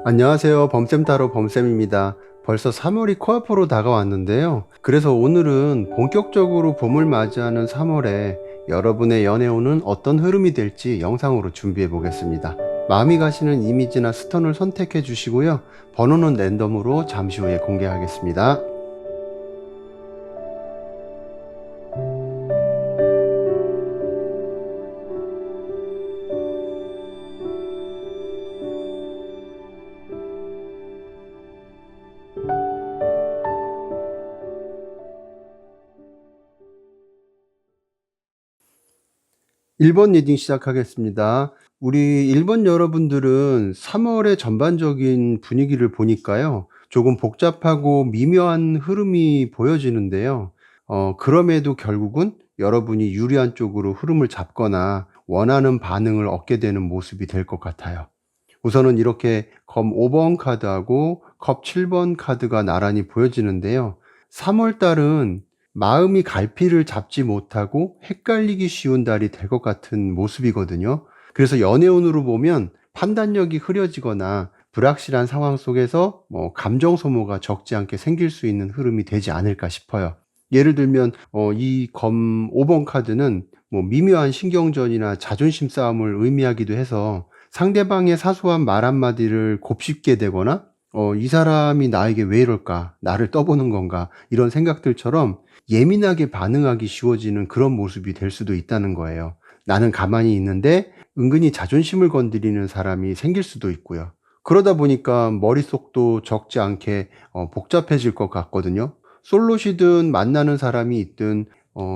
안녕하세요. 범쌤 따로 범쌤입니다. 벌써 3월이 코앞으로 다가왔는데요. 그래서 오늘은 본격적으로 봄을 맞이하는 3월에 여러분의 연애운은 어떤 흐름이 될지 영상으로 준비해 보겠습니다. 마음이 가시는 이미지나 스톤을 선택해 주시고요. 번호는 랜덤으로 잠시 후에 공개하겠습니다. 1번 리딩 시작하겠습니다. 우리 1번 여러분들은 3월의 전반적인 분위기를 보니까요. 조금 복잡하고 미묘한 흐름이 보여지는데요. 그럼에도 결국은 여러분이 유리한 쪽으로 흐름을 잡거나 원하는 반응을 얻게 되는 모습이 될 것 같아요. 우선은 이렇게 검 5번 카드하고 컵 7번 카드가 나란히 보여지는데요. 3월 달은 마음이 갈피를 잡지 못하고 헷갈리기 쉬운 달이 될 것 같은 모습이거든요. 그래서 연애운으로 보면 판단력이 흐려지거나 불확실한 상황 속에서 감정 소모가 적지 않게 생길 수 있는 흐름이 되지 않을까 싶어요. 예를 들면 이 검 5번 카드는 미묘한 신경전이나 자존심 싸움을 의미하기도 해서 상대방의 사소한 말 한마디를 곱씹게 되거나 이 사람이 나에게 왜 이럴까? 나를 떠보는 건가? 이런 생각들처럼 예민하게 반응하기 쉬워지는 그런 모습이 될 수도 있다는 거예요. 나는 가만히 있는데 은근히 자존심을 건드리는 사람이 생길 수도 있고요. 그러다 보니까 머릿속도 적지 않게 복잡해질 것 같거든요. 솔로시든 만나는 사람이 있든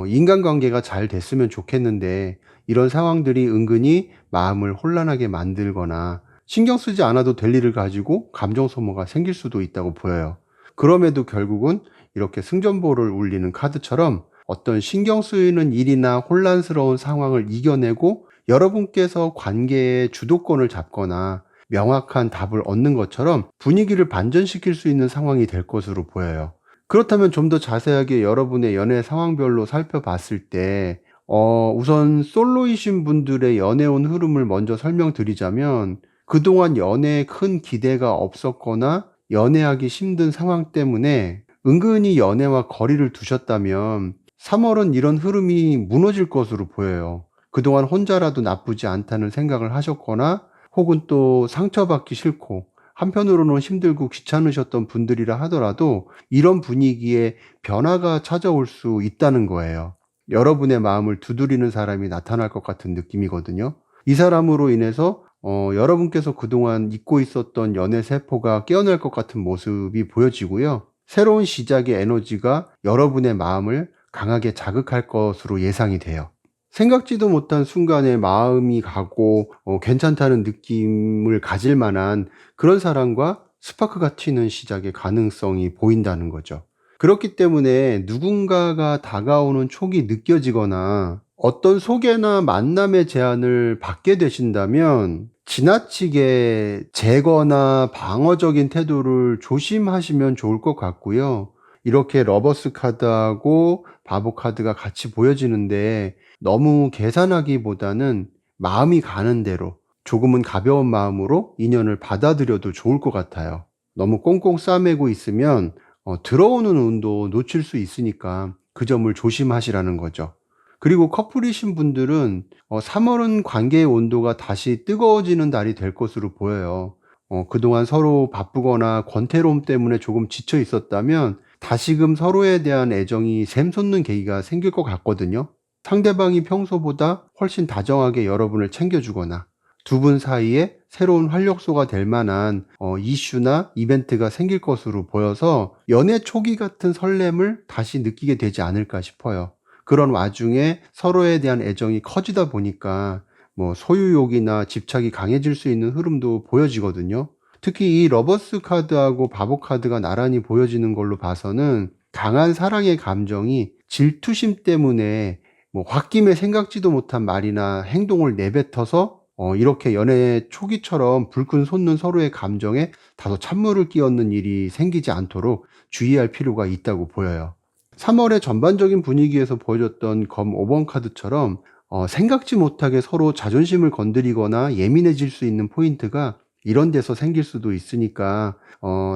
인간관계가 잘 됐으면 좋겠는데 이런 상황들이 은근히 마음을 혼란하게 만들거나 신경 쓰지 않아도 될 일을 가지고 감정 소모가 생길 수도 있다고 보여요. 그럼에도 결국은 이렇게 승전보를 울리는 카드처럼 어떤 신경 쓰이는 일이나 혼란스러운 상황을 이겨내고 여러분께서 관계의 주도권을 잡거나 명확한 답을 얻는 것처럼 분위기를 반전시킬 수 있는 상황이 될 것으로 보여요. 그렇다면 좀 더 자세하게 여러분의 연애 상황별로 살펴봤을 때 우선 솔로이신 분들의 연애운 흐름을 먼저 설명드리자면 그동안 연애에 큰 기대가 없었거나 연애하기 힘든 상황 때문에 은근히 연애와 거리를 두셨다면 3월은 이런 흐름이 무너질 것으로 보여요. 그동안 혼자라도 나쁘지 않다는 생각을 하셨거나 혹은 또 상처받기 싫고 한편으로는 힘들고 귀찮으셨던 분들이라 하더라도 이런 분위기에 변화가 찾아올 수 있다는 거예요. 여러분의 마음을 두드리는 사람이 나타날 것 같은 느낌이거든요. 이 사람으로 인해서 여러분께서 그동안 잊고 있었던 연애 세포가 깨어날 것 같은 모습이 보여지고요. 새로운 시작의 에너지가 여러분의 마음을 강하게 자극할 것으로 예상이 돼요. 생각지도 못한 순간에 마음이 가고 괜찮다는 느낌을 가질 만한 그런 사람과 스파크가 튀는 시작의 가능성이 보인다는 거죠. 그렇기 때문에 누군가가 다가오는 촉이 느껴지거나 어떤 소개나 만남의 제안을 받게 되신다면 지나치게 제거나 방어적인 태도를 조심하시면 좋을 것 같고요. 이렇게 러버스 카드하고 바보 카드가 같이 보여지는데 너무 계산하기보다는 마음이 가는 대로 조금은 가벼운 마음으로 인연을 받아들여도 좋을 것 같아요. 너무 꽁꽁 싸매고 있으면 들어오는 운도 놓칠 수 있으니까 그 점을 조심하시라는 거죠. 그리고 커플이신 분들은 3월은 관계의 온도가 다시 뜨거워지는 달이 될 것으로 보여요. 그동안 서로 바쁘거나 권태로움 때문에 조금 지쳐 있었다면 다시금 서로에 대한 애정이 샘솟는 계기가 생길 것 같거든요. 상대방이 평소보다 훨씬 다정하게 여러분을 챙겨주거나 두 분 사이에 새로운 활력소가 될 만한 이슈나 이벤트가 생길 것으로 보여서 연애 초기 같은 설렘을 다시 느끼게 되지 않을까 싶어요. 그런 와중에 서로에 대한 애정이 커지다 보니까 소유욕이나 집착이 강해질 수 있는 흐름도 보여지거든요. 특히 이 러버스 카드하고 바보 카드가 나란히 보여지는 걸로 봐서는 강한 사랑의 감정이 질투심 때문에 홧김에 생각지도 못한 말이나 행동을 내뱉어서 이렇게 연애 초기처럼 불끈 솟는 서로의 감정에 다소 찬물을 끼얹는 일이 생기지 않도록 주의할 필요가 있다고 보여요. 3월의 전반적인 분위기에서 보여줬던 검 5번 카드처럼 생각지 못하게 서로 자존심을 건드리거나 예민해질 수 있는 포인트가 이런 데서 생길 수도 있으니까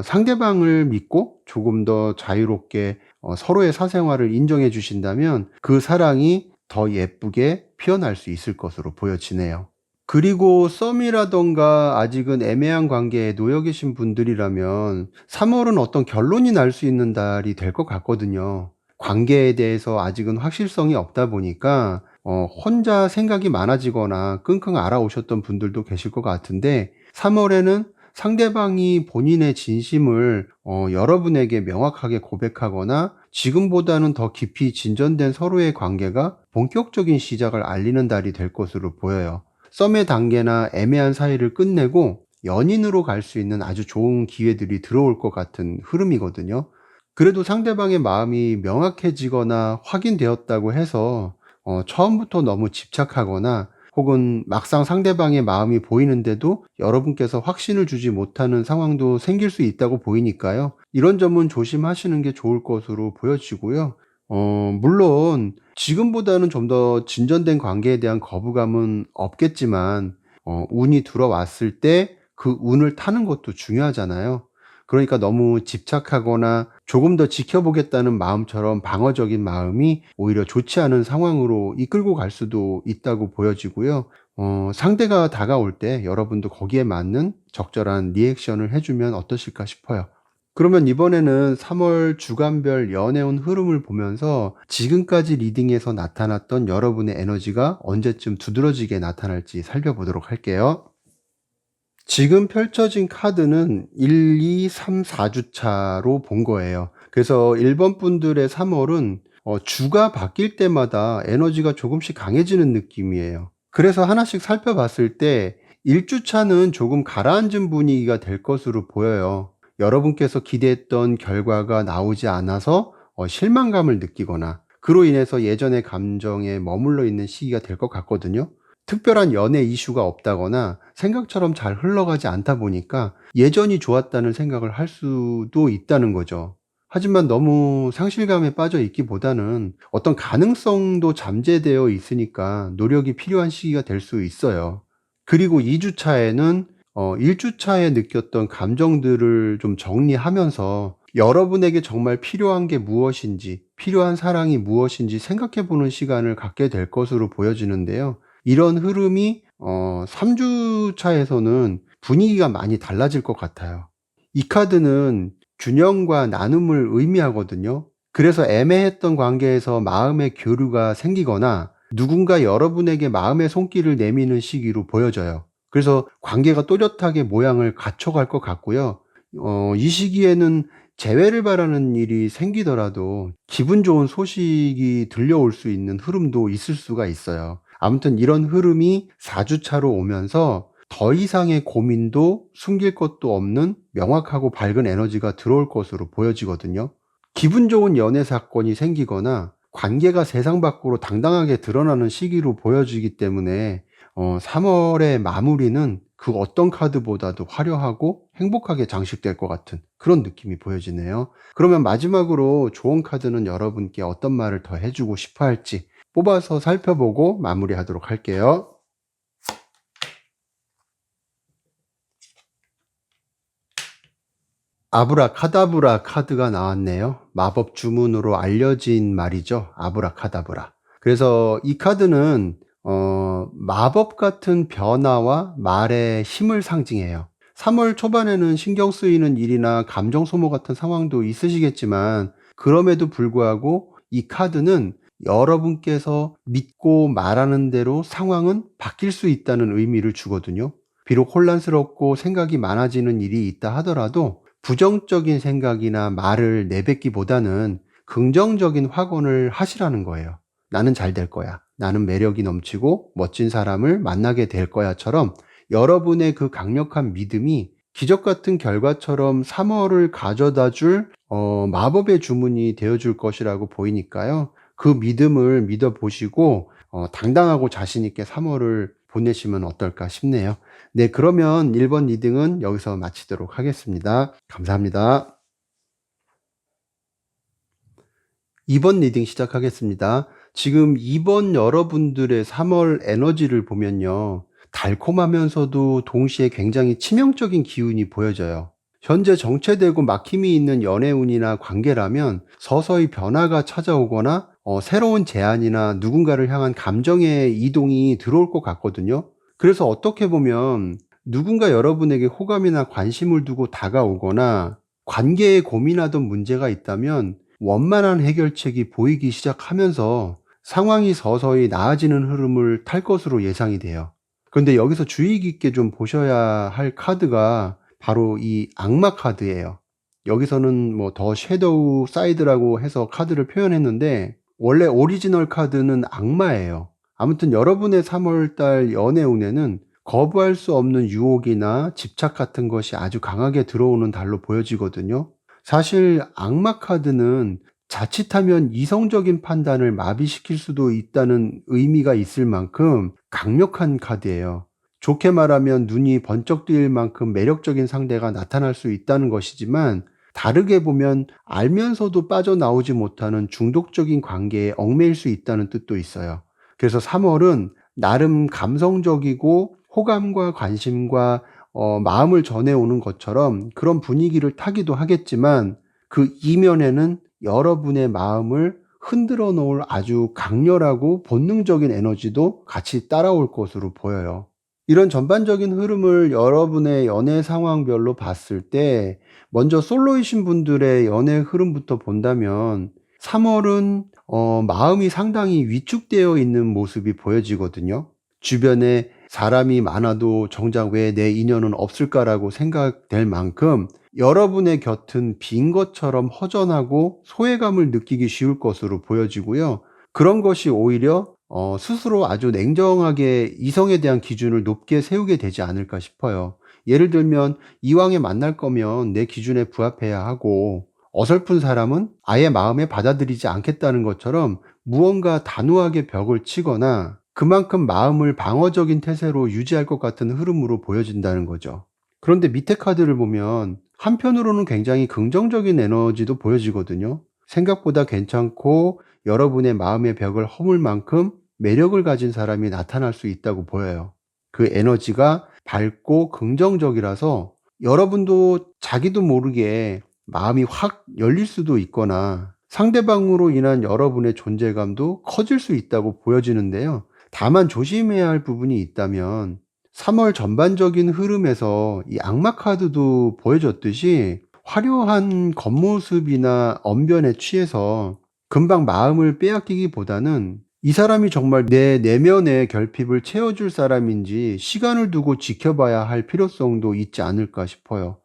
상대방을 믿고 조금 더 자유롭게 서로의 사생활을 인정해 주신다면 그 사랑이 더 예쁘게 피어날 수 있을 것으로 보여지네요. 그리고 썸이라던가 아직은 애매한 관계에 놓여 계신 분들이라면 3월은 어떤 결론이 날 수 있는 달이 될 것 같거든요. 관계에 대해서 아직은 확실성이 없다 보니까 혼자 생각이 많아지거나 끙끙 앓아오셨던 분들도 계실 것 같은데 3월에는 상대방이 본인의 진심을 여러분에게 명확하게 고백하거나 지금보다는 더 깊이 진전된 서로의 관계가 본격적인 시작을 알리는 달이 될 것으로 보여요. 썸의 단계나 애매한 사이를 끝내고 연인으로 갈 수 있는 아주 좋은 기회들이 들어올 것 같은 흐름이거든요. 그래도 상대방의 마음이 명확해지거나 확인되었다고 해서 처음부터 너무 집착하거나 혹은 막상 상대방의 마음이 보이는데도 여러분께서 확신을 주지 못하는 상황도 생길 수 있다고 보이니까요. 이런 점은 조심하시는 게 좋을 것으로 보여지고요. 물론 지금보다는 좀 더 진전된 관계에 대한 거부감은 없겠지만 운이 들어왔을 때 그 운을 타는 것도 중요하잖아요. 그러니까 너무 집착하거나 조금 더 지켜보겠다는 마음처럼 방어적인 마음이 오히려 좋지 않은 상황으로 이끌고 갈 수도 있다고 보여지고요. 상대가 다가올 때 여러분도 거기에 맞는 적절한 리액션을 해주면 어떠실까 싶어요. 그러면 이번에는 3월 주간별 연애운 흐름을 보면서 지금까지 리딩에서 나타났던 여러분의 에너지가 언제쯤 두드러지게 나타날지 살펴보도록 할게요. 지금 펼쳐진 카드는 1, 2, 3, 4주차로 본 거예요. 그래서 1번 분들의 3월은 주가 바뀔 때마다 에너지가 조금씩 강해지는 느낌이에요. 그래서 하나씩 살펴봤을 때 1주차는 조금 가라앉은 분위기가 될 것으로 보여요. 여러분께서 기대했던 결과가 나오지 않아서 실망감을 느끼거나 그로 인해서 예전의 감정에 머물러 있는 시기가 될 것 같거든요. 특별한 연애 이슈가 없다거나 생각처럼 잘 흘러가지 않다 보니까 예전이 좋았다는 생각을 할 수도 있다는 거죠. 하지만 너무 상실감에 빠져 있기보다는 어떤 가능성도 잠재되어 있으니까 노력이 필요한 시기가 될 수 있어요. 그리고 2주차에는 1주차에 느꼈던 감정들을 좀 정리하면서 여러분에게 정말 필요한 게 무엇인지, 필요한 사랑이 무엇인지 생각해 보는 시간을 갖게 될 것으로 보여지는데요. 이런 흐름이 3주차에서는 분위기가 많이 달라질 것 같아요. 이 카드는 균형과 나눔을 의미하거든요. 그래서 애매했던 관계에서 마음의 교류가 생기거나 누군가 여러분에게 마음의 손길을 내미는 시기로 보여져요. 그래서 관계가 또렷하게 모양을 갖춰갈 것 같고요. 이 시기에는 재회를 바라는 일이 생기더라도 기분 좋은 소식이 들려올 수 있는 흐름도 있을 수가 있어요. 아무튼 이런 흐름이 4주차로 오면서 더 이상의 고민도 숨길 것도 없는 명확하고 밝은 에너지가 들어올 것으로 보여지거든요. 기분 좋은 연애 사건이 생기거나 관계가 세상 밖으로 당당하게 드러나는 시기로 보여지기 때문에 3월의 마무리는 그 어떤 카드보다도 화려하고 행복하게 장식될 것 같은 그런 느낌이 보여지네요. 그러면 마지막으로 좋은 카드는 여러분께 어떤 말을 더 해주고 싶어 할지 뽑아서 살펴보고 마무리하도록 할게요. 아브라카다브라 카드가 나왔네요. 마법 주문으로 알려진 말이죠. 아브라카다브라. 그래서 이 카드는 마법 같은 변화와 말의 힘을 상징해요. 3월 초반에는 신경 쓰이는 일이나 감정 소모 같은 상황도 있으시겠지만 그럼에도 불구하고 이 카드는 여러분께서 믿고 말하는 대로 상황은 바뀔 수 있다는 의미를 주거든요. 비록 혼란스럽고 생각이 많아지는 일이 있다 하더라도 부정적인 생각이나 말을 내뱉기보다는 긍정적인 확언을 하시라는 거예요. 나는 잘 될 거야. 나는 매력이 넘치고 멋진 사람을 만나게 될 거야처럼 여러분의 그 강력한 믿음이 기적 같은 결과처럼 3월을 가져다 줄 마법의 주문이 되어 줄 것이라고 보이니까요. 그 믿음을 믿어 보시고 당당하고 자신 있게 3월을 보내시면 어떨까 싶네요. 네, 그러면 1번 리딩은 여기서 마치도록 하겠습니다. 감사합니다. 2번 리딩 시작하겠습니다. 지금 2번 여러분들의 3월 에너지를 보면요. 달콤하면서도 동시에 굉장히 치명적인 기운이 보여져요. 현재 정체되고 막힘이 있는 연애운이나 관계라면 서서히 변화가 찾아오거나 새로운 제안이나 누군가를 향한 감정의 이동이 들어올 것 같거든요. 그래서 어떻게 보면 누군가 여러분에게 호감이나 관심을 두고 다가오거나 관계에 고민하던 문제가 있다면 원만한 해결책이 보이기 시작하면서 상황이 서서히 나아지는 흐름을 탈 것으로 예상이 돼요. 그런데 여기서 주의 깊게 좀 보셔야 할 카드가 바로 이 악마 카드예요. 여기서는 뭐 더 섀도우 사이드라고 해서 카드를 표현했는데 원래 오리지널 카드는 악마예요. 아무튼 여러분의 3월달 연애운에는 거부할 수 없는 유혹이나 집착 같은 것이 아주 강하게 들어오는 달로 보여지거든요. 사실 악마 카드는 자칫하면 이성적인 판단을 마비시킬 수도 있다는 의미가 있을 만큼 강력한 카드예요. 좋게 말하면 눈이 번쩍 뜨일 만큼 매력적인 상대가 나타날 수 있다는 것이지만 다르게 보면 알면서도 빠져나오지 못하는 중독적인 관계에 얽매일 수 있다는 뜻도 있어요. 그래서 3월은 나름 감성적이고 호감과 관심과 마음을 전해오는 것처럼 그런 분위기를 타기도 하겠지만 그 이면에는 여러분의 마음을 흔들어 놓을 아주 강렬하고 본능적인 에너지도 같이 따라올 것으로 보여요. 이런 전반적인 흐름을 여러분의 연애 상황별로 봤을 때 먼저 솔로이신 분들의 연애 흐름부터 본다면 3월은 마음이 상당히 위축되어 있는 모습이 보여지거든요. 주변에 사람이 많아도 정작 왜 내 인연은 없을까라고 생각될 만큼 여러분의 곁은 빈 것처럼 허전하고 소외감을 느끼기 쉬울 것으로 보여지고요. 그런 것이 오히려 스스로 아주 냉정하게 이성에 대한 기준을 높게 세우게 되지 않을까 싶어요. 예를 들면 이왕에 만날 거면 내 기준에 부합해야 하고 어설픈 사람은 아예 마음에 받아들이지 않겠다는 것처럼 무언가 단호하게 벽을 치거나 그만큼 마음을 방어적인 태세로 유지할 것 같은 흐름으로 보여진다는 거죠. 그런데 밑에 카드를 보면 한편으로는 굉장히 긍정적인 에너지도 보여지거든요. 생각보다 괜찮고 여러분의 마음의 벽을 허물 만큼 매력을 가진 사람이 나타날 수 있다고 보여요. 그 에너지가 밝고 긍정적이라서 여러분도 자기도 모르게 마음이 확 열릴 수도 있거나 상대방으로 인한 여러분의 존재감도 커질 수 있다고 보여지는데요. 다만 조심해야 할 부분이 있다면 3월 전반적인 흐름에서 이 악마 카드도 보여줬듯이 화려한 겉모습이나 언변에 취해서 금방 마음을 빼앗기기보다는 이 사람이 정말 내 내면의 결핍을 채워줄 사람인지 시간을 두고 지켜봐야 할 필요성도 있지 않을까 싶어요.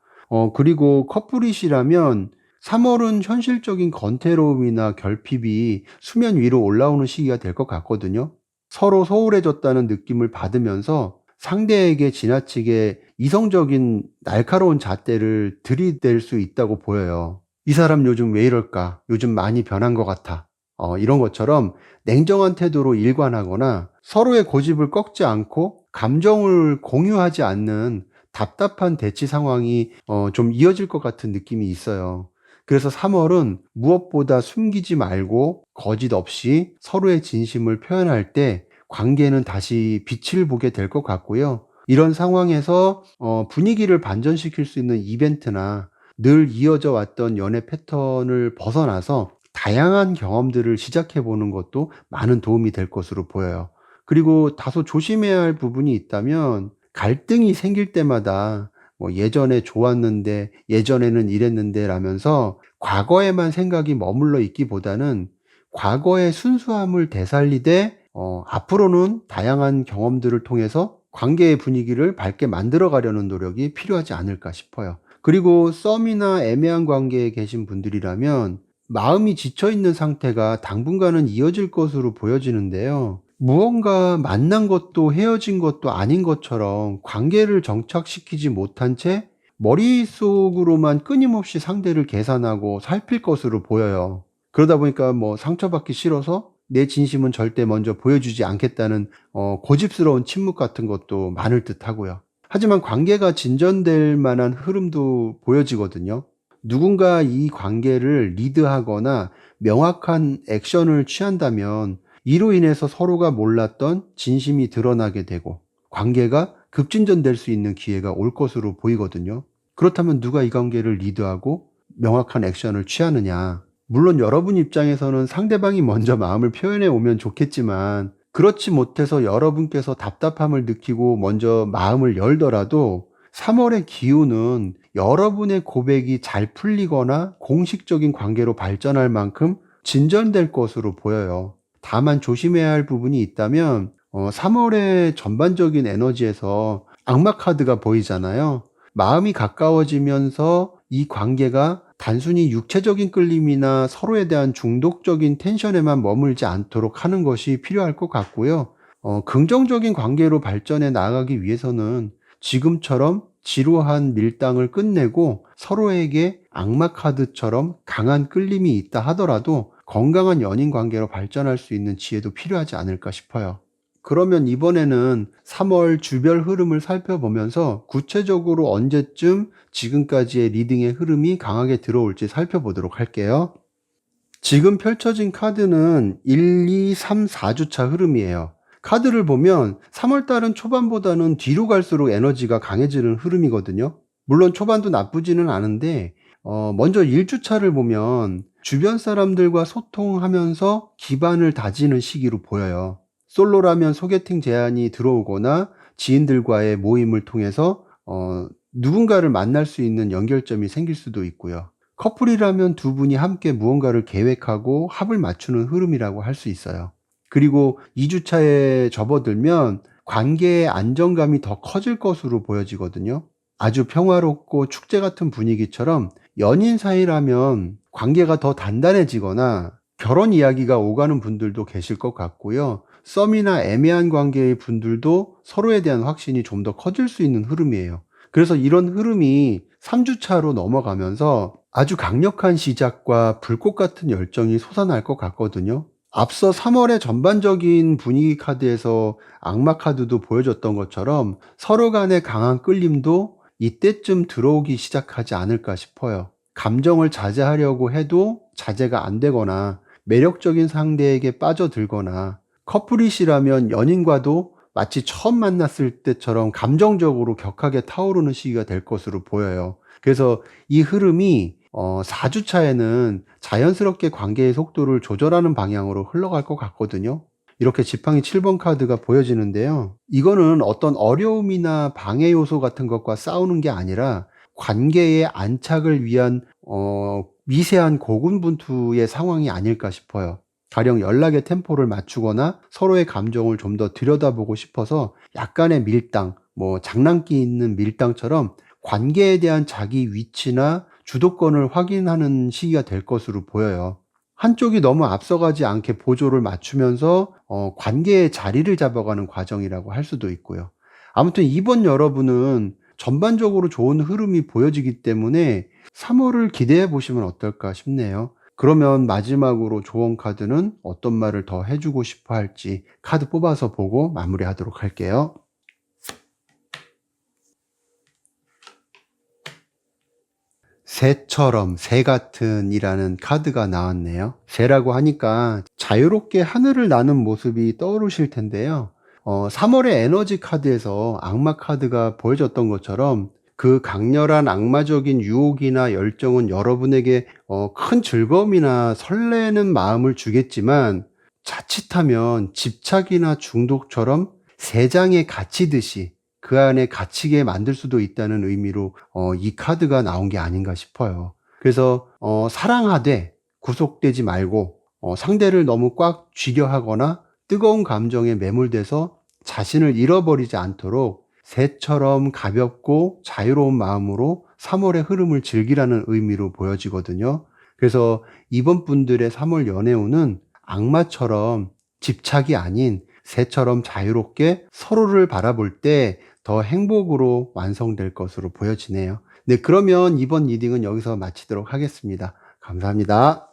그리고 커플이시라면 3월은 현실적인 건태로움이나 결핍이 수면 위로 올라오는 시기가 될 것 같거든요. 서로 소홀해졌다는 느낌을 받으면서 상대에게 지나치게 이성적인 날카로운 잣대를 들이댈 수 있다고 보여요. 이 사람 요즘 왜 이럴까? 요즘 많이 변한 것 같아. 이런 것처럼 냉정한 태도로 일관하거나 서로의 고집을 꺾지 않고 감정을 공유하지 않는 답답한 대치 상황이 좀 이어질 것 같은 느낌이 있어요. 그래서 3월은 무엇보다 숨기지 말고 거짓 없이 서로의 진심을 표현할 때 관계는 다시 빛을 보게 될 것 같고요. 이런 상황에서 분위기를 반전시킬 수 있는 이벤트나 늘 이어져 왔던 연애 패턴을 벗어나서 다양한 경험들을 시작해 보는 것도 많은 도움이 될 것으로 보여요. 그리고 다소 조심해야 할 부분이 있다면 갈등이 생길 때마다 뭐 예전에 좋았는데 예전에는 이랬는데 라면서 과거에만 생각이 머물러 있기보다는 과거의 순수함을 되살리되 앞으로는 다양한 경험들을 통해서 관계의 분위기를 밝게 만들어 가려는 노력이 필요하지 않을까 싶어요. 그리고 썸이나 애매한 관계에 계신 분들이라면 마음이 지쳐 있는 상태가 당분간은 이어질 것으로 보여지는데요. 무언가 만난 것도 헤어진 것도 아닌 것처럼 관계를 정착시키지 못한 채 머릿속으로만 끊임없이 상대를 계산하고 살필 것으로 보여요. 그러다 보니까 뭐 상처받기 싫어서 내 진심은 절대 먼저 보여주지 않겠다는 고집스러운 침묵 같은 것도 많을 듯하고요. 하지만 관계가 진전될 만한 흐름도 보여지거든요. 누군가 이 관계를 리드하거나 명확한 액션을 취한다면 이로 인해서 서로가 몰랐던 진심이 드러나게 되고 관계가 급진전될 수 있는 기회가 올 것으로 보이거든요. 그렇다면 누가 이 관계를 리드하고 명확한 액션을 취하느냐? 물론 여러분 입장에서는 상대방이 먼저 마음을 표현해 오면 좋겠지만, 그렇지 못해서 여러분께서 답답함을 느끼고 먼저 마음을 열더라도 3월의 기운은 여러분의 고백이 잘 풀리거나 공식적인 관계로 발전할 만큼 진전될 것으로 보여요. 다만 조심해야 할 부분이 있다면 3월의 전반적인 에너지에서 악마 카드가 보이잖아요. 마음이 가까워지면서 이 관계가 단순히 육체적인 끌림이나 서로에 대한 중독적인 텐션에만 머물지 않도록 하는 것이 필요할 것 같고요. 긍정적인 관계로 발전해 나가기 위해서는 지금처럼 지루한 밀당을 끝내고 서로에게 악마 카드처럼 강한 끌림이 있다 하더라도 건강한 연인 관계로 발전할 수 있는 지혜도 필요하지 않을까 싶어요. 그러면 이번에는 3월 주별 흐름을 살펴보면서 구체적으로 언제쯤 지금까지의 리딩의 흐름이 강하게 들어올지 살펴보도록 할게요. 지금 펼쳐진 카드는 1, 2, 3, 4주차 흐름이에요. 카드를 보면 3월달은 초반보다는 뒤로 갈수록 에너지가 강해지는 흐름이거든요. 물론 초반도 나쁘지는 않은데 먼저 1주차를 보면 주변 사람들과 소통하면서 기반을 다지는 시기로 보여요. 솔로라면 소개팅 제안이 들어오거나 지인들과의 모임을 통해서 누군가를 만날 수 있는 연결점이 생길 수도 있고요. 커플이라면 두 분이 함께 무언가를 계획하고 합을 맞추는 흐름이라고 할 수 있어요. 그리고 2주차에 접어들면 관계의 안정감이 더 커질 것으로 보여지거든요. 아주 평화롭고 축제 같은 분위기처럼 연인 사이라면 관계가 더 단단해지거나 결혼 이야기가 오가는 분들도 계실 것 같고요. 썸이나 애매한 관계의 분들도 서로에 대한 확신이 좀 더 커질 수 있는 흐름이에요. 그래서 이런 흐름이 3주차로 넘어가면서 아주 강력한 시작과 불꽃 같은 열정이 솟아날 것 같거든요. 앞서 3월의 전반적인 분위기 카드에서 악마 카드도 보여줬던 것처럼 서로 간의 강한 끌림도 이때쯤 들어오기 시작하지 않을까 싶어요. 감정을 자제하려고 해도 자제가 안 되거나 매력적인 상대에게 빠져들거나 커플이시라면 연인과도 마치 처음 만났을 때처럼 감정적으로 격하게 타오르는 시기가 될 것으로 보여요. 그래서 이 흐름이 4주차에는 자연스럽게 관계의 속도를 조절하는 방향으로 흘러갈 것 같거든요. 이렇게 지팡이 7번 카드가 보여지는데요. 이거는 어떤 어려움이나 방해 요소 같은 것과 싸우는 게 아니라 관계의 안착을 위한 미세한 고군분투의 상황이 아닐까 싶어요. 가령 연락의 템포를 맞추거나 서로의 감정을 좀 더 들여다보고 싶어서 약간의 밀당, 장난기 있는 밀당처럼 관계에 대한 자기 위치나 주도권을 확인하는 시기가 될 것으로 보여요. 한쪽이 너무 앞서가지 않게 보조를 맞추면서 관계의 자리를 잡아가는 과정이라고 할 수도 있고요. 아무튼 이번 여러분은 전반적으로 좋은 흐름이 보여지기 때문에 3월을 기대해 보시면 어떨까 싶네요. 그러면 마지막으로 조언 카드는 어떤 말을 더 해주고 싶어 할지 카드 뽑아서 보고 마무리하도록 할게요. 새처럼, 새 같은 이라는 카드가 나왔네요. 새라고 하니까 자유롭게 하늘을 나는 모습이 떠오르실 텐데요. 3월의 에너지 카드에서 악마 카드가 보여줬던 것처럼 그 강렬한 악마적인 유혹이나 열정은 여러분에게 큰 즐거움이나 설레는 마음을 주겠지만 자칫하면 집착이나 중독처럼 새 장에 갇히듯이 그 안에 갇히게 만들 수도 있다는 의미로 이 카드가 나온 게 아닌가 싶어요. 그래서 사랑하되 구속되지 말고 상대를 너무 꽉 쥐려 하거나 뜨거운 감정에 매몰돼서 자신을 잃어버리지 않도록 새처럼 가볍고 자유로운 마음으로 3월의 흐름을 즐기라는 의미로 보여지거든요. 그래서 이번 분들의 3월 연애운은 악마처럼 집착이 아닌 새처럼 자유롭게 서로를 바라볼 때 더 행복으로 완성될 것으로 보여지네요. 네, 그러면 이번 리딩은 여기서 마치도록 하겠습니다. 감사합니다.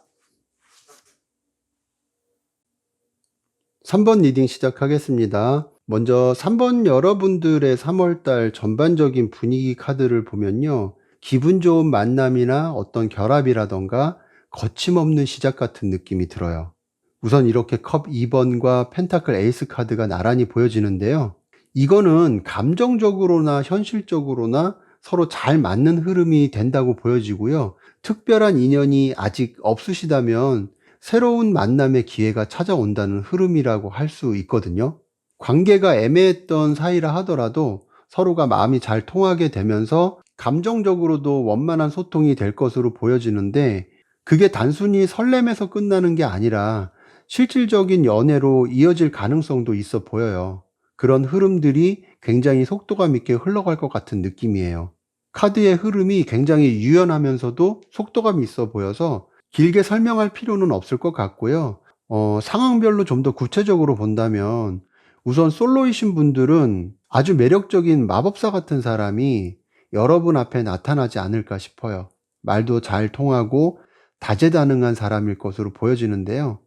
3번 리딩 시작하겠습니다. 먼저 3번 여러분들의 3월달 전반적인 분위기 카드를 보면요. 기분 좋은 만남이나 어떤 결합이라던가 거침없는 시작 같은 느낌이 들어요. 우선 이렇게 컵 2번과 펜타클 에이스 카드가 나란히 보여지는데요. 이거는 감정적으로나 현실적으로나 서로 잘 맞는 흐름이 된다고 보여지고요. 특별한 인연이 아직 없으시다면 새로운 만남의 기회가 찾아온다는 흐름이라고 할 수 있거든요. 관계가 애매했던 사이라 하더라도 서로가 마음이 잘 통하게 되면서 감정적으로도 원만한 소통이 될 것으로 보여지는데, 그게 단순히 설렘에서 끝나는 게 아니라 실질적인 연애로 이어질 가능성도 있어 보여요. 그런 흐름들이 굉장히 속도감 있게 흘러갈 것 같은 느낌이에요. 카드의 흐름이 굉장히 유연하면서도 속도감이 있어 보여서 길게 설명할 필요는 없을 것 같고요. 상황별로 좀 더 구체적으로 본다면, 우선 솔로이신 분들은 아주 매력적인 마법사 같은 사람이 여러분 앞에 나타나지 않을까 싶어요. 말도 잘 통하고 다재다능한 사람일 것으로 보여지는데요.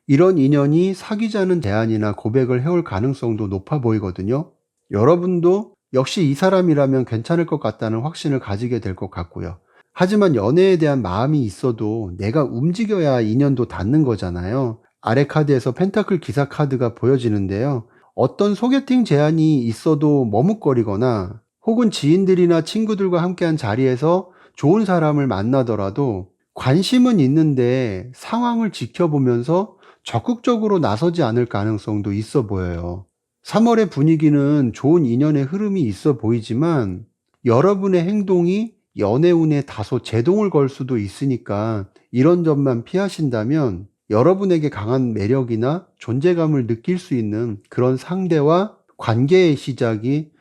이런 인연이 사귀자는 제안이나 고백을 해올 가능성도 높아 보이거든요. 여러분도 역시 이 사람이라면 괜찮을 것 같다는 확신을 가지게 될 것 같고요. 하지만 연애에 대한 마음이 있어도 내가 움직여야 인연도 닿는 거잖아요. 아래 카드에서 펜타클 기사 카드가 보여지는데요. 어떤 소개팅 제안이 있어도 머뭇거리거나, 혹은 지인들이나 친구들과 함께한 자리에서 좋은 사람을 만나더라도 관심은 있는데 상황을 지켜보면서 적극적으로 나서지 않을 가능성도 있어 보여요. 3월의 분위기는 좋은 인연의 흐름이 있어 보이지만, 여러분의 행동이 연애운에 다소 제동을 걸 수도 있으니까 이런 점만 피하신다면 여러분에게 강한 매력이나 존재감을 느낄 수 있는 그런 상대와 관계의 시작이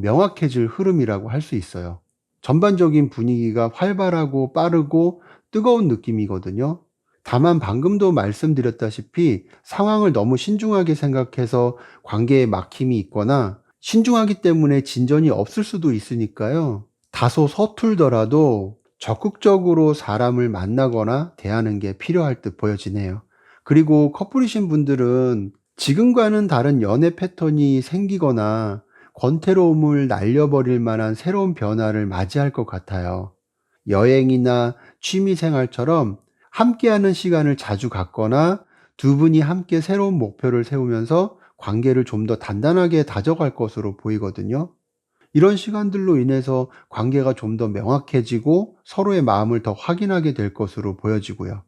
명확해질 흐름이라고 할 수 있어요. 전반적인 분위기가 활발하고 빠르고 뜨거운 느낌이거든요. 다만 방금도 말씀드렸다시피 상황을 너무 신중하게 생각해서 관계에 막힘이 있거나, 신중하기 때문에 진전이 없을 수도 있으니까요. 다소 서툴더라도 적극적으로 사람을 만나거나 대하는 게 필요할 듯 보여지네요. 그리고 커플이신 분들은 지금과는 다른 연애 패턴이 생기거나 권태로움을 날려버릴 만한 새로운 변화를 맞이할 것 같아요. 여행이나 취미 생활처럼 함께하는 시간을 자주 갖거나, 두 분이 함께 새로운 목표를 세우면서 관계를 좀 더 단단하게 다져갈 것으로 보이거든요. 이런 시간들로 인해서 관계가 좀 더 명확해지고 서로의 마음을 더 확인하게 될 것으로 보여지고요.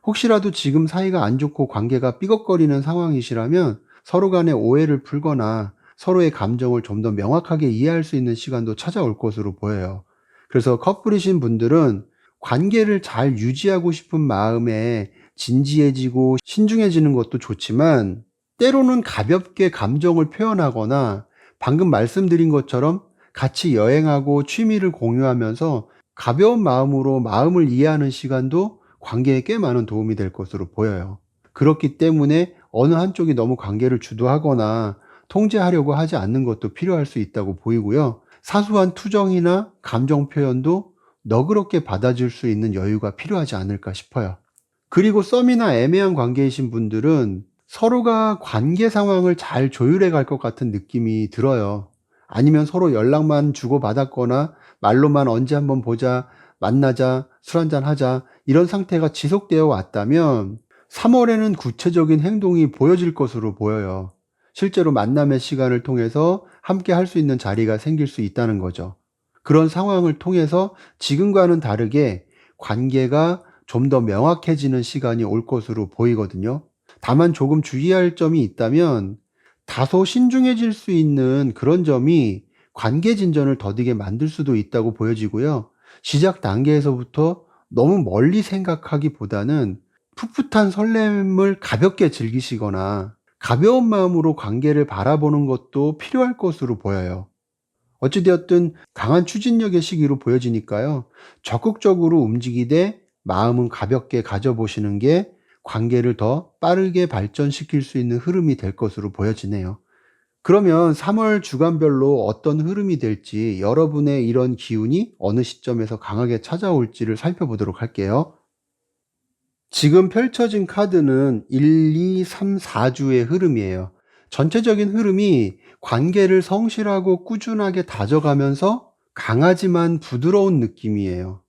혹시라도 지금 사이가 안 좋고 관계가 삐걱거리는 상황이시라면 서로 간의 오해를 풀거나 서로의 감정을 좀 더 명확하게 이해할 수 있는 시간도 찾아올 것으로 보여요. 그래서 커플이신 분들은 관계를 잘 유지하고 싶은 마음에 진지해지고 신중해지는 것도 좋지만, 때로는 가볍게 감정을 표현하거나 방금 말씀드린 것처럼 같이 여행하고 취미를 공유하면서 가벼운 마음으로 마음을 이해하는 시간도 관계에 꽤 많은 도움이 될 것으로 보여요. 그렇기 때문에 어느 한쪽이 너무 관계를 주도하거나 통제하려고 하지 않는 것도 필요할 수 있다고 보이고요. 사소한 투정이나 감정 표현도 너그럽게 받아줄 수 있는 여유가 필요하지 않을까 싶어요. 그리고 썸이나 애매한 관계이신 분들은 서로가 관계 상황을 잘 조율해 갈 것 같은 느낌이 들어요. 아니면 서로 연락만 주고받았거나 말로만 언제 한번 보자, 만나자, 술 한잔 하자, 이런 상태가 지속되어 왔다면 3월에는 구체적인 행동이 보여질 것으로 보여요. 실제로 만남의 시간을 통해서 함께 할 수 있는 자리가 생길 수 있다는 거죠. 그런 상황을 통해서 지금과는 다르게 관계가 좀 더 명확해지는 시간이 올 것으로 보이거든요. 다만 조금 주의할 점이 있다면, 다소 신중해질 수 있는 그런 점이 관계 진전을 더디게 만들 수도 있다고 보여지고요. 시작 단계에서부터 너무 멀리 생각하기보다는 풋풋한 설렘을 가볍게 즐기시거나 가벼운 마음으로 관계를 바라보는 것도 필요할 것으로 보여요. 어찌되었든 강한 추진력의 시기로 보여지니까요. 적극적으로 움직이되 마음은 가볍게 가져보시는 게 관계를 더 빠르게 발전시킬 수 있는 흐름이 될 것으로 보여지네요. 그러면 3월 주간별로 어떤 흐름이 될지, 여러분의 이런 기운이 어느 시점에서 강하게 찾아올지를 살펴보도록 할게요. 지금 펼쳐진 카드는 1, 2, 3, 4주의 흐름이에요. 전체적인 흐름이 관계를 성실하고 꾸준하게 다져가면서 강하지만 부드러운 느낌이에요.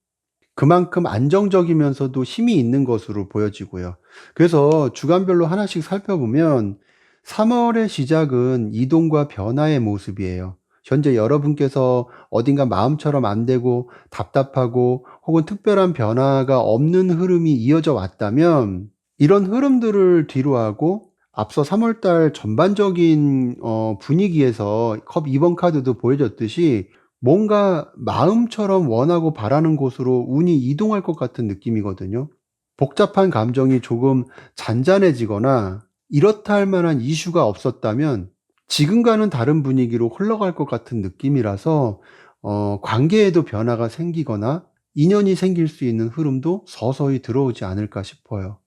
그만큼 안정적이면서도 힘이 있는 것으로 보여지고요. 그래서 주간별로 하나씩 살펴보면 3월의 시작은 이동과 변화의 모습이에요. 현재 여러분께서 어딘가 마음처럼 안 되고 답답하고 혹은 특별한 변화가 없는 흐름이 이어져 왔다면, 이런 흐름들을 뒤로하고 앞서 3월 달 전반적인 분위기에서 컵 2번 카드도 보여줬듯이 뭔가 마음처럼 원하고 바라는 곳으로 운이 이동할 것 같은 느낌이거든요. 복잡한 감정이 조금 잔잔해지거나 이렇다 할 만한 이슈가 없었다면 지금과는 다른 분위기로 흘러갈 것 같은 느낌이라서, 관계에도 변화가 생기거나 인연이 생길 수 있는 흐름도 서서히 들어오지 않을까 싶어요.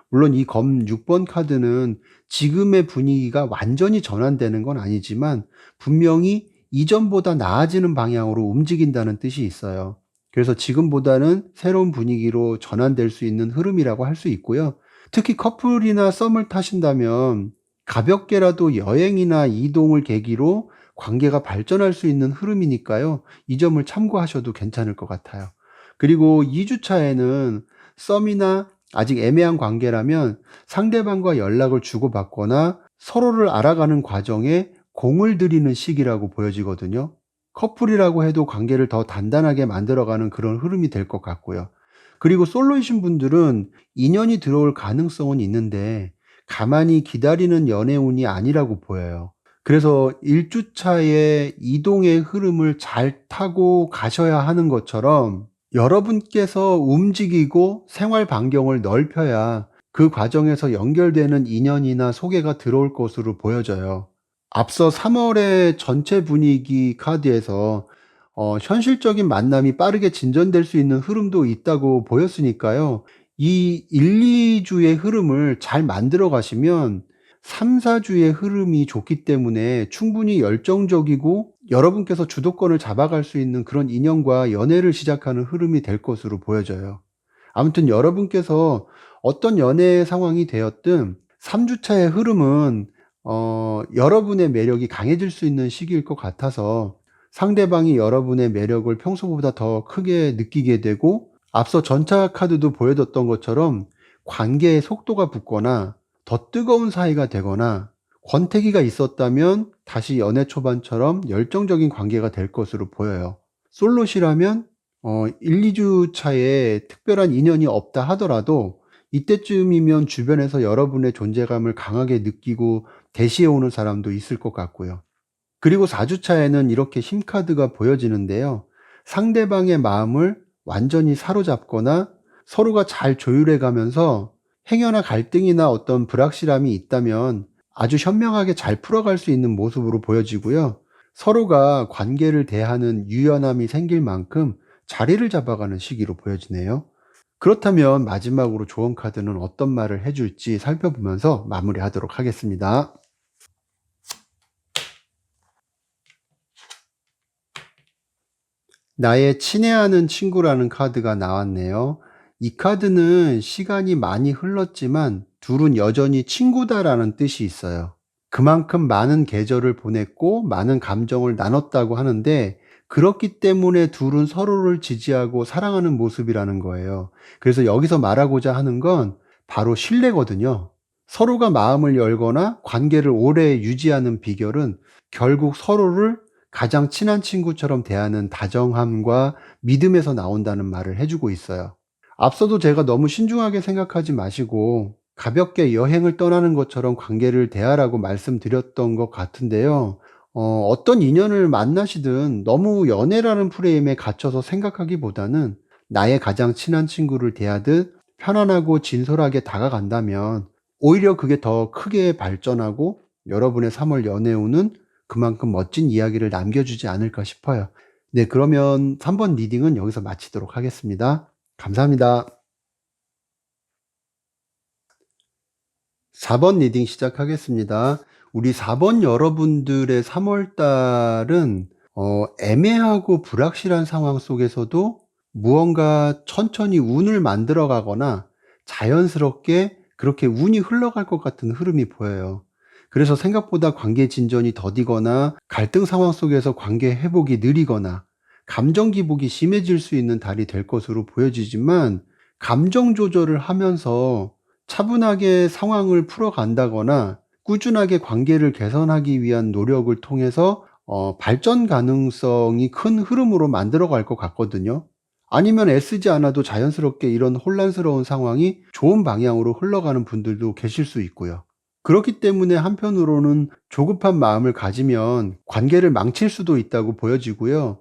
물론 이 검 6번 카드는 지금의 분위기가 완전히 전환되는 건 아니지만 분명히 이전보다 나아지는 방향으로 움직인다는 뜻이 있어요. 그래서 지금보다는 새로운 분위기로 전환될 수 있는 흐름이라고 할 수 있고요. 특히 커플이나 썸을 타신다면 가볍게라도 여행이나 이동을 계기로 관계가 발전할 수 있는 흐름이니까요. 이 점을 참고하셔도 괜찮을 것 같아요. 그리고 2주 차에는 썸이나 아직 애매한 관계라면 상대방과 연락을 주고받거나 서로를 알아가는 과정에 공을 들이는 시기라고 보여지거든요. 커플이라고 해도 관계를 더 단단하게 만들어가는 그런 흐름이 될 것 같고요. 그리고 솔로이신 분들은 인연이 들어올 가능성은 있는데 가만히 기다리는 연애운이 아니라고 보여요. 그래서 1주차에 이동의 흐름을 잘 타고 가셔야 하는 것처럼 여러분께서 움직이고 생활 반경을 넓혀야 그 과정에서 연결되는 인연이나 소개가 들어올 것으로 보여져요. 앞서 3월의 전체 분위기 카드에서 현실적인 만남이 빠르게 진전될 수 있는 흐름도 있다고 보였으니까요. 이 1-2주의 흐름을 잘 만들어 가시면 3-4주의 흐름이 좋기 때문에 충분히 열정적이고 여러분께서 주도권을 잡아갈 수 있는 그런 인연과 연애를 시작하는 흐름이 될 것으로 보여져요. 아무튼 여러분께서 어떤 연애 상황이 되었든 3주차의 흐름은 여러분의 매력이 강해질 수 있는 시기일 것 같아서 상대방이 여러분의 매력을 평소보다 더 크게 느끼게 되고, 앞서 전차 카드도 보여줬던 것처럼 관계의 속도가 붙거나 더 뜨거운 사이가 되거나 권태기가 있었다면 다시 연애 초반처럼 열정적인 관계가 될 것으로 보여요. 솔로시라면 1-2주 차에 특별한 인연이 없다 하더라도 이때쯤이면 주변에서 여러분의 존재감을 강하게 느끼고 대시해 오는 사람도 있을 것 같고요. 그리고 4주 차에는 이렇게 힘카드가 보여지는데요. 상대방의 마음을 완전히 사로잡거나 서로가 잘 조율해 가면서 행여나 갈등이나 어떤 불확실함이 있다면 아주 현명하게 잘 풀어갈 수 있는 모습으로 보여지고요. 서로가 관계를 대하는 유연함이 생길 만큼 자리를 잡아가는 시기로 보여지네요. 그렇다면 마지막으로 조언 카드는 어떤 말을 해줄지 살펴보면서 마무리하도록 하겠습니다. 나의 친애하는 친구라는 카드가 나왔네요. 이 카드는 시간이 많이 흘렀지만 둘은 여전히 친구다라는 뜻이 있어요. 그만큼 많은 계절을 보냈고 많은 감정을 나눴다고 하는데, 그렇기 때문에 둘은 서로를 지지하고 사랑하는 모습이라는 거예요. 그래서 여기서 말하고자 하는 건 바로 신뢰거든요. 서로가 마음을 열거나 관계를 오래 유지하는 비결은 결국 서로를 가장 친한 친구처럼 대하는 다정함과 믿음에서 나온다는 말을 해주고 있어요. 앞서도 제가 너무 신중하게 생각하지 마시고 가볍게 여행을 떠나는 것처럼 관계를 대하라고 말씀드렸던 것 같은데요. 어떤 인연을 만나시든 너무 연애라는 프레임에 갇혀서 생각하기보다는 나의 가장 친한 친구를 대하듯 편안하고 진솔하게 다가간다면 오히려 그게 더 크게 발전하고 여러분의 3월 연애운은 그만큼 멋진 이야기를 남겨주지 않을까 싶어요. 네, 그러면 3번 리딩은 여기서 마치도록 하겠습니다. 감사합니다. 4번 리딩 시작하겠습니다. 우리 4번 여러분들의 3월 달은 애매하고 불확실한 상황 속에서도 무언가 천천히 운을 만들어 가거나 자연스럽게 그렇게 운이 흘러갈 것 같은 흐름이 보여요. 그래서 생각보다 관계 진전이 더디거나 갈등 상황 속에서 관계 회복이 느리거나 감정 기복이 심해질 수 있는 달이 될 것으로 보여지지만, 감정 조절을 하면서 차분하게 상황을 풀어간다거나 꾸준하게 관계를 개선하기 위한 노력을 통해서 발전 가능성이 큰 흐름으로 만들어 갈 것 같거든요. 아니면 애쓰지 않아도 자연스럽게 이런 혼란스러운 상황이 좋은 방향으로 흘러가는 분들도 계실 수 있고요. 그렇기 때문에 한편으로는 조급한 마음을 가지면 관계를 망칠 수도 있다고 보여지고요.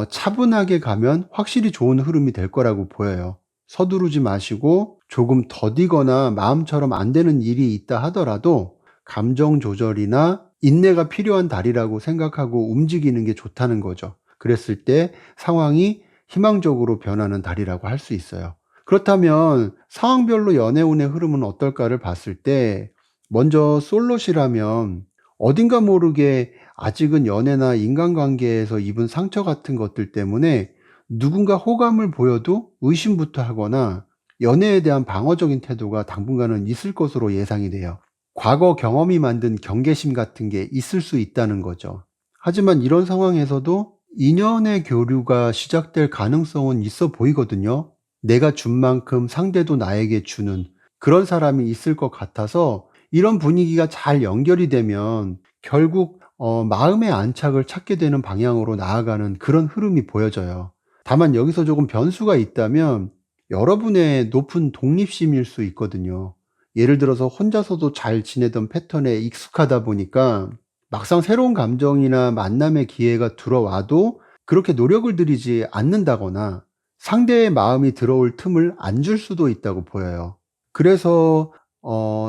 차분하게 가면 확실히 좋은 흐름이 될 거라고 보여요. 서두르지 마시고 조금 더디거나 마음처럼 안 되는 일이 있다 하더라도 감정 조절이나 인내가 필요한 달이라고 생각하고 움직이는 게 좋다는 거죠. 그랬을 때 상황이 희망적으로 변하는 달이라고 할 수 있어요. 그렇다면 상황별로 연애운의 흐름은 어떨까를 봤을 때 먼저 솔로시라면 어딘가 모르게 아직은 연애나 인간관계에서 입은 상처 같은 것들 때문에 누군가 호감을 보여도 의심부터 하거나 연애에 대한 방어적인 태도가 당분간은 있을 것으로 예상이 돼요. 과거 경험이 만든 경계심 같은 게 있을 수 있다는 거죠. 하지만 이런 상황에서도 인연의 교류가 시작될 가능성은 있어 보이거든요. 내가 준 만큼 상대도 나에게 주는 그런 사람이 있을 것 같아서 이런 분위기가 잘 연결이 되면 결국 마음의 안착을 찾게 되는 방향으로 나아가는 그런 흐름이 보여져요. 다만 여기서 조금 변수가 있다면 여러분의 높은 독립심일 수 있거든요. 예를 들어서 혼자서도 잘 지내던 패턴에 익숙하다 보니까 막상 새로운 감정이나 만남의 기회가 들어와도 그렇게 노력을 들이지 않는다거나 상대의 마음이 들어올 틈을 안 줄 수도 있다고 보여요. 그래서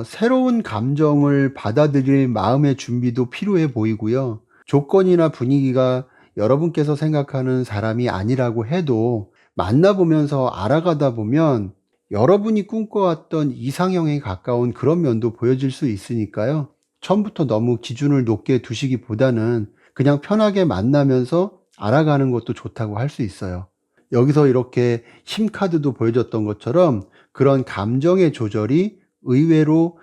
새로운 감정을 받아들일 마음의 준비도 필요해 보이고요. 조건이나 분위기가 여러분께서 생각하는 사람이 아니라고 해도 만나보면서 알아가다 보면 여러분이 꿈꿔왔던 이상형에 가까운 그런 면도 보여질 수 있으니까요. 처음부터 너무 기준을 높게 두시기보다는 그냥 편하게 만나면서 알아가는 것도 좋다고 할 수 있어요. 여기서 이렇게 힘카드도 보여줬던 것처럼 그런 감정의 조절이 의외로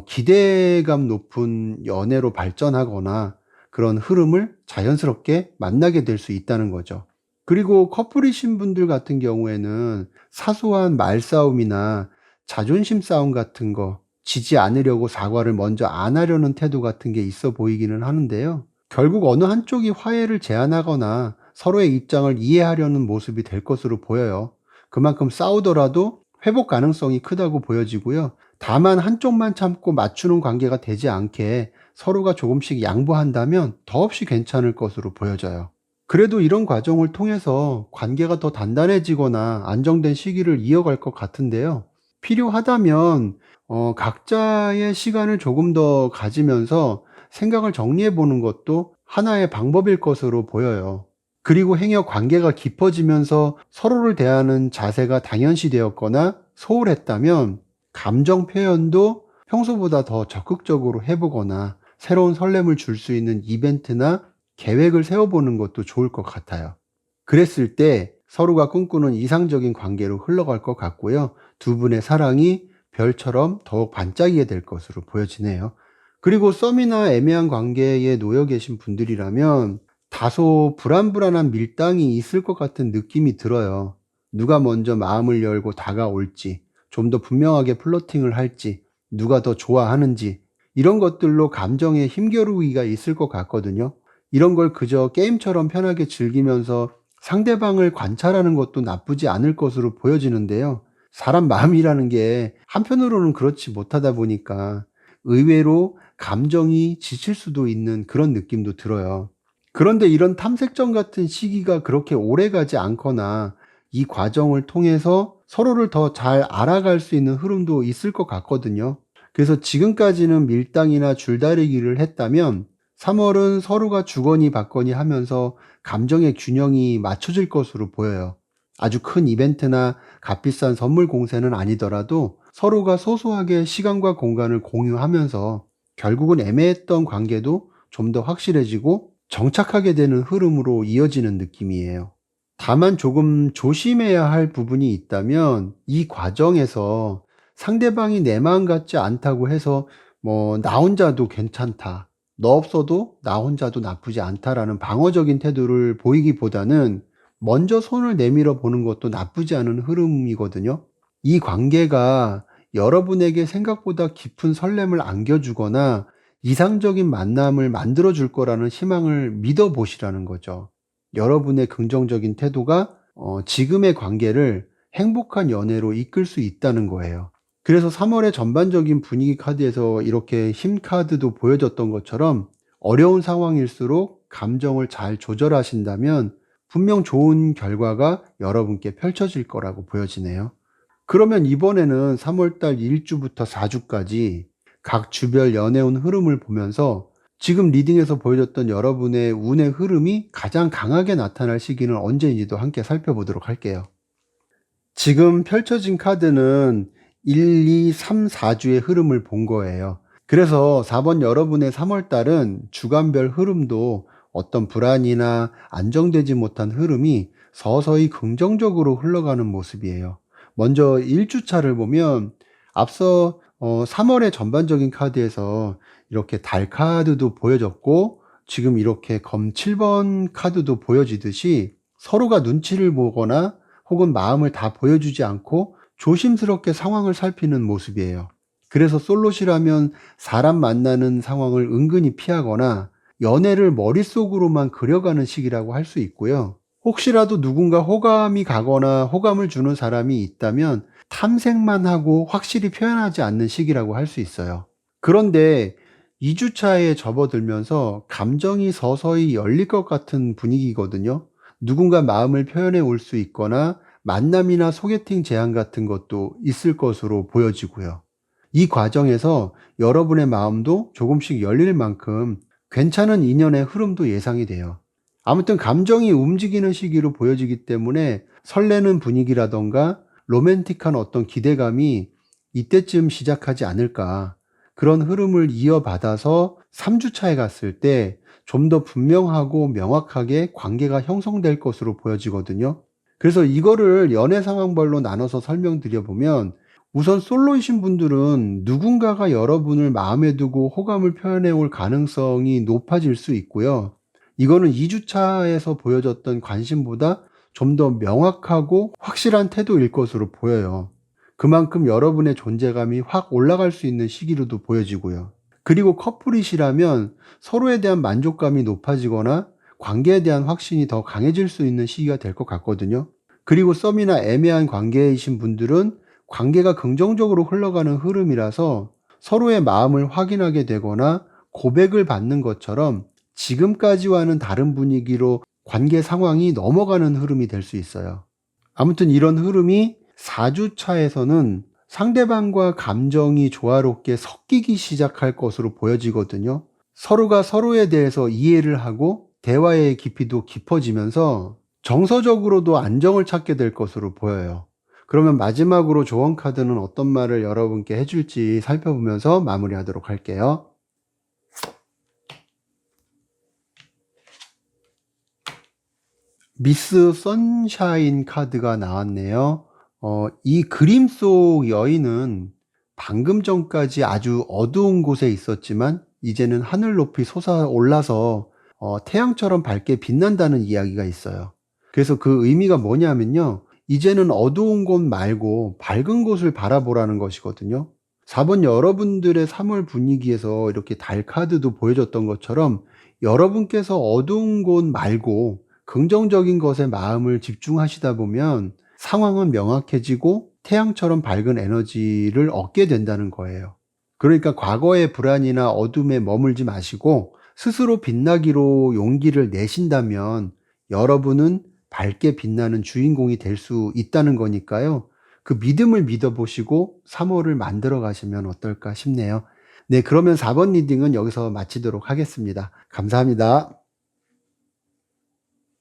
기대감 높은 연애로 발전하거나 그런 흐름을 자연스럽게 만나게 될 수 있다는 거죠. 그리고 커플이신 분들 같은 경우에는 사소한 말싸움이나 자존심 싸움 같은 거, 지지 않으려고 사과를 먼저 안 하려는 태도 같은 게 있어 보이기는 하는데요. 결국 어느 한쪽이 화해를 제안하거나 서로의 입장을 이해하려는 모습이 될 것으로 보여요. 그만큼 싸우더라도 회복 가능성이 크다고 보여지고요. 다만 한쪽만 참고 맞추는 관계가 되지 않게 서로가 조금씩 양보한다면 더없이 괜찮을 것으로 보여져요. 그래도 이런 과정을 통해서 관계가 더 단단해지거나 안정된 시기를 이어갈 것 같은데요. 필요하다면 각자의 시간을 조금 더 가지면서 생각을 정리해 보는 것도 하나의 방법일 것으로 보여요. 그리고 행여 관계가 깊어지면서 서로를 대하는 자세가 당연시되었거나 소홀했다면 감정 표현도 평소보다 더 적극적으로 해보거나 새로운 설렘을 줄 수 있는 이벤트나 계획을 세워보는 것도 좋을 것 같아요. 그랬을 때 서로가 꿈꾸는 이상적인 관계로 흘러갈 것 같고요. 두 분의 사랑이 별처럼 더욱 반짝이게 될 것으로 보여지네요. 그리고 썸이나 애매한 관계에 놓여 계신 분들이라면 다소 불안불안한 밀당이 있을 것 같은 느낌이 들어요. 누가 먼저 마음을 열고 다가올지, 좀 더 분명하게 플러팅을 할지, 누가 더 좋아하는지, 이런 것들로 감정의 힘겨루기가 있을 것 같거든요. 이런 걸 그저 게임처럼 편하게 즐기면서 상대방을 관찰하는 것도 나쁘지 않을 것으로 보여지는데요. 사람 마음이라는 게 한편으로는 그렇지 못하다 보니까 의외로 감정이 지칠 수도 있는 그런 느낌도 들어요. 그런데 이런 탐색전 같은 시기가 그렇게 오래 가지 않거나 이 과정을 통해서 서로를 더 잘 알아갈 수 있는 흐름도 있을 것 같거든요. 그래서 지금까지는 밀당이나 줄다리기를 했다면 3월은 서로가 주거니 받거니 하면서 감정의 균형이 맞춰질 것으로 보여요. 아주 큰 이벤트나 값비싼 선물 공세는 아니더라도 서로가 소소하게 시간과 공간을 공유하면서 결국은 애매했던 관계도 좀 더 확실해지고 정착하게 되는 흐름으로 이어지는 느낌이에요. 다만 조금 조심해야 할 부분이 있다면 이 과정에서 상대방이 내 마음 같지 않다고 해서 나 혼자도 괜찮다, 너 없어도 나 혼자도 나쁘지 않다라는 방어적인 태도를 보이기보다는 먼저 손을 내밀어 보는 것도 나쁘지 않은 흐름이거든요. 이 관계가 여러분에게 생각보다 깊은 설렘을 안겨주거나 이상적인 만남을 만들어 줄 거라는 희망을 믿어 보시라는 거죠. 여러분의 긍정적인 태도가 지금의 관계를 행복한 연애로 이끌 수 있다는 거예요. 그래서 3월의 전반적인 분위기 카드에서 이렇게 힘 카드도 보여줬던 것처럼 어려운 상황일수록 감정을 잘 조절하신다면 분명 좋은 결과가 여러분께 펼쳐질 거라고 보여지네요. 그러면 이번에는 3월달 1주부터 4주까지 각 주별 연애운 흐름을 보면서 지금 리딩에서 보여줬던 여러분의 운의 흐름이 가장 강하게 나타날 시기는 언제인지도 함께 살펴보도록 할게요. 지금 펼쳐진 카드는 1, 2, 3, 4주의 흐름을 본 거예요. 그래서 4번 여러분의 3월달은 주간별 흐름도 어떤 불안이나 안정되지 못한 흐름이 서서히 긍정적으로 흘러가는 모습이에요. 먼저 1주차를 보면 앞서 3월의 전반적인 카드에서 이렇게 달 카드도 보여졌고 지금 이렇게 검 7번 카드도 보여지듯이 서로가 눈치를 보거나 혹은 마음을 다 보여주지 않고 조심스럽게 상황을 살피는 모습이에요. 그래서 솔로시라면 사람 만나는 상황을 은근히 피하거나 연애를 머릿속으로만 그려가는 시기라고 할 수 있고요. 혹시라도 누군가 호감이 가거나 호감을 주는 사람이 있다면 탐색만 하고 확실히 표현하지 않는 시기라고 할 수 있어요. 그런데 2주차에 접어들면서 감정이 서서히 열릴 것 같은 분위기거든요. 누군가 마음을 표현해 올 수 있거나 만남이나 소개팅 제안 같은 것도 있을 것으로 보여지고요. 이 과정에서 여러분의 마음도 조금씩 열릴 만큼 괜찮은 인연의 흐름도 예상이 돼요. 아무튼 감정이 움직이는 시기로 보여지기 때문에 설레는 분위기라던가 로맨틱한 어떤 기대감이 이때쯤 시작하지 않을까. 그런 흐름을 이어받아서 3주차에 갔을 때 좀 더 분명하고 명확하게 관계가 형성될 것으로 보여지거든요. 그래서 이거를 연애 상황별로 나눠서 설명드려보면 우선 솔로이신 분들은 누군가가 여러분을 마음에 두고 호감을 표현해 올 가능성이 높아질 수 있고요. 이거는 2주차에서 보여줬던 관심보다 좀 더 명확하고 확실한 태도일 것으로 보여요. 그만큼 여러분의 존재감이 확 올라갈 수 있는 시기로도 보여지고요. 그리고 커플이시라면 서로에 대한 만족감이 높아지거나 관계에 대한 확신이 더 강해질 수 있는 시기가 될 것 같거든요. 그리고 썸이나 애매한 관계이신 분들은 관계가 긍정적으로 흘러가는 흐름이라서 서로의 마음을 확인하게 되거나 고백을 받는 것처럼 지금까지와는 다른 분위기로 관계 상황이 넘어가는 흐름이 될 수 있어요. 아무튼 이런 흐름이 4주차에서는 상대방과 감정이 조화롭게 섞이기 시작할 것으로 보여지거든요. 서로가 서로에 대해서 이해를 하고 대화의 깊이도 깊어지면서 정서적으로도 안정을 찾게 될 것으로 보여요. 그러면 마지막으로 조언 카드는 어떤 말을 여러분께 해줄지 살펴보면서 마무리하도록 할게요. 미스 선샤인 카드가 나왔네요. 이 그림 속 여인은 방금 전까지 아주 어두운 곳에 있었지만 이제는 하늘 높이 솟아올라서 태양처럼 밝게 빛난다는 이야기가 있어요. 그래서 그 의미가 뭐냐면요. 이제는 어두운 곳 말고 밝은 곳을 바라보라는 것이거든요. 4번 여러분들의 3월 분위기에서 이렇게 달 카드도 보여줬던 것처럼 여러분께서 어두운 곳 말고 긍정적인 것에 마음을 집중하시다 보면 상황은 명확해지고 태양처럼 밝은 에너지를 얻게 된다는 거예요. 그러니까 과거의 불안이나 어둠에 머물지 마시고 스스로 빛나기로 용기를 내신다면 여러분은 밝게 빛나는 주인공이 될 수 있다는 거니까요. 그 믿음을 믿어보시고 3월을 만들어 가시면 어떨까 싶네요. 네, 그러면 4번 리딩은 여기서 마치도록 하겠습니다. 감사합니다.